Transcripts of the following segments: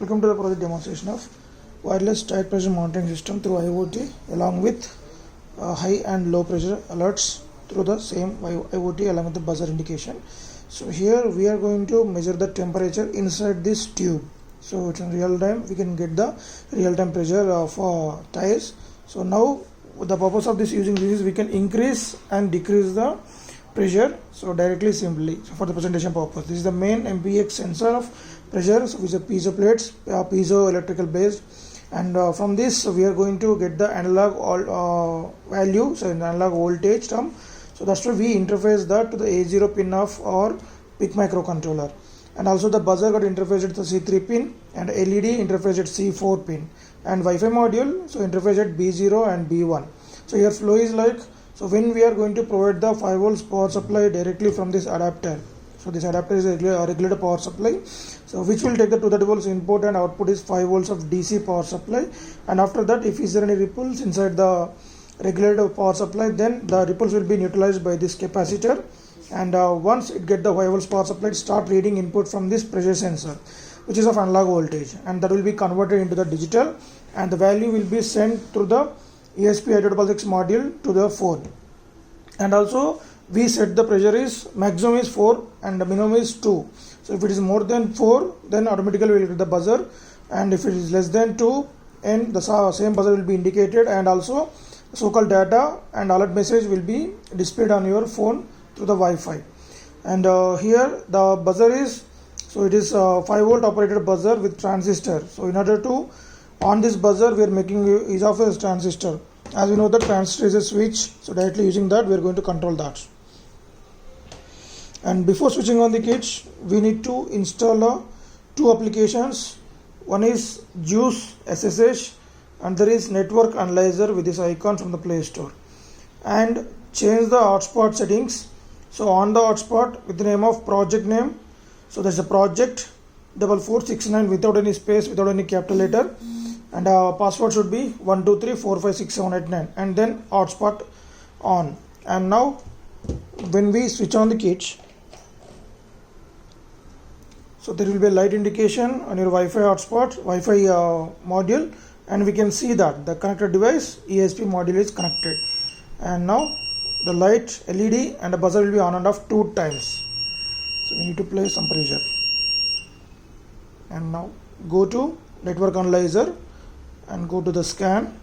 Welcome to the project demonstration of wireless tire pressure monitoring system through IoT along with high and low pressure alerts through the same IoT along with the buzzer indication. So here we are going to measure the temperature inside this tube. So it's in real time, we can get the real time pressure of tires. So now the purpose of this using this is we can increase and decrease the pressure, so directly simply for the presentation purpose. This is the main MPX sensor of pressure, so which is a piezo plates, piezo electrical based, and from this we are going to get the analog value, so in analog voltage term. So that's why we interface that to the A0 pin of our PIC microcontroller, and also the buzzer got interfaced at the C3 pin, and LED interfaced at C4 pin, and Wi-Fi module so interface at B0 and B1. So here flow is like, so when we are going to provide the 5 volts power supply directly from this adapter, so this adapter is a regulator power supply, so which will take the 230 volts input and output is 5 volts of DC power supply, and after that if is there any ripples inside the regulator power supply, then the ripples will be neutralized by this capacitor, and once it get the 5 volts power supply, it start reading input from this pressure sensor which is of analog voltage, and that will be converted into the digital, and the value will be sent through the ESP8266 module to the phone. And also we set the pressure is maximum is 4 and the minimum is 2. So if it is more than 4, then automatically we will get the buzzer, and if it is less than 2, and the same buzzer will be indicated, and also so-called data and alert message will be displayed on your phone through the Wi-Fi. And here the buzzer is, so it is a 5 volt operated buzzer with transistor. So in order to on this buzzer we are making use of a transistor. As we know that transistor is a switch, so directly using that we are going to control that. And before switching on the kit, we need to install two applications. One is Juice SSH and there is Network Analyzer with this icon from the Play Store, and change the hotspot settings. So on the hotspot with the name of project name, so there's a project 4469 without any space, without any capital letter, and password should be 123456789, and then hotspot on. And now when we switch on the kit, so there will be a light indication on your Wi-Fi hotspot, Wi-Fi module, and we can see that the connected device ESP module is connected, and now the light LED and the buzzer will be on and off 2 times. So we need to play some pressure, and now go to Network Analyzer and go to the scan.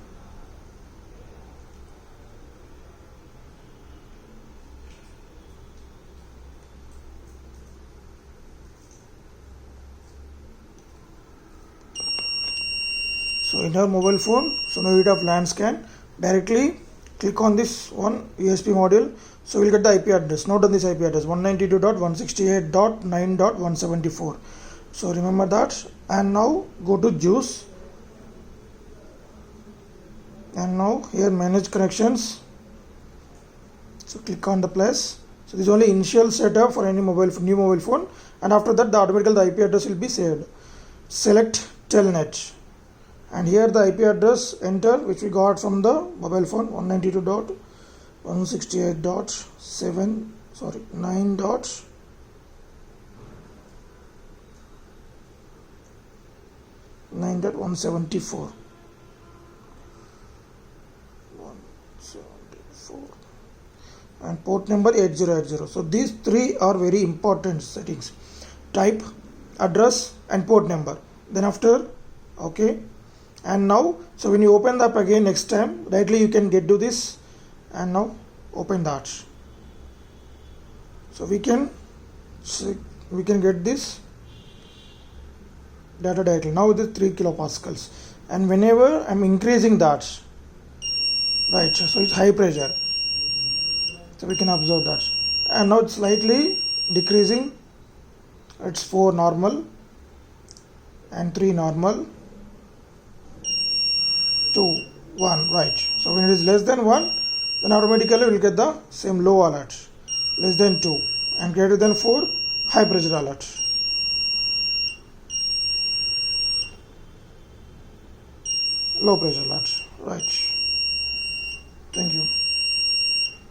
So in your mobile phone, so no need of LAN scan, directly click on this one USB module, so we'll get the IP address. Note on this IP address 192.168.9.174. so remember that, and now go to Juice, and now here manage connections, so click on the plus. So this is only initial setup for any new mobile phone, and after that automatically the IP address will be saved. Select Telnet, and here the IP address enter which we got from the mobile phone 9.168.7.9.174. And port number 8080. So these 3 are very important settings: type, address, and port number. Then after, okay, and now so when you open the app again next time, directly you can get to this, and now open that. So we can get this data directly. Now it is 3 kilopascals, and whenever I'm increasing that, right, so it's high pressure, so we can observe that, and now it's slightly decreasing. It's 4 normal and 3 normal, 2, 1, right. So when it is less than 1, then automatically we will get the same low alert. Less than 2 and greater than 4, high pressure alert. Low pressure alert, right. Thank you.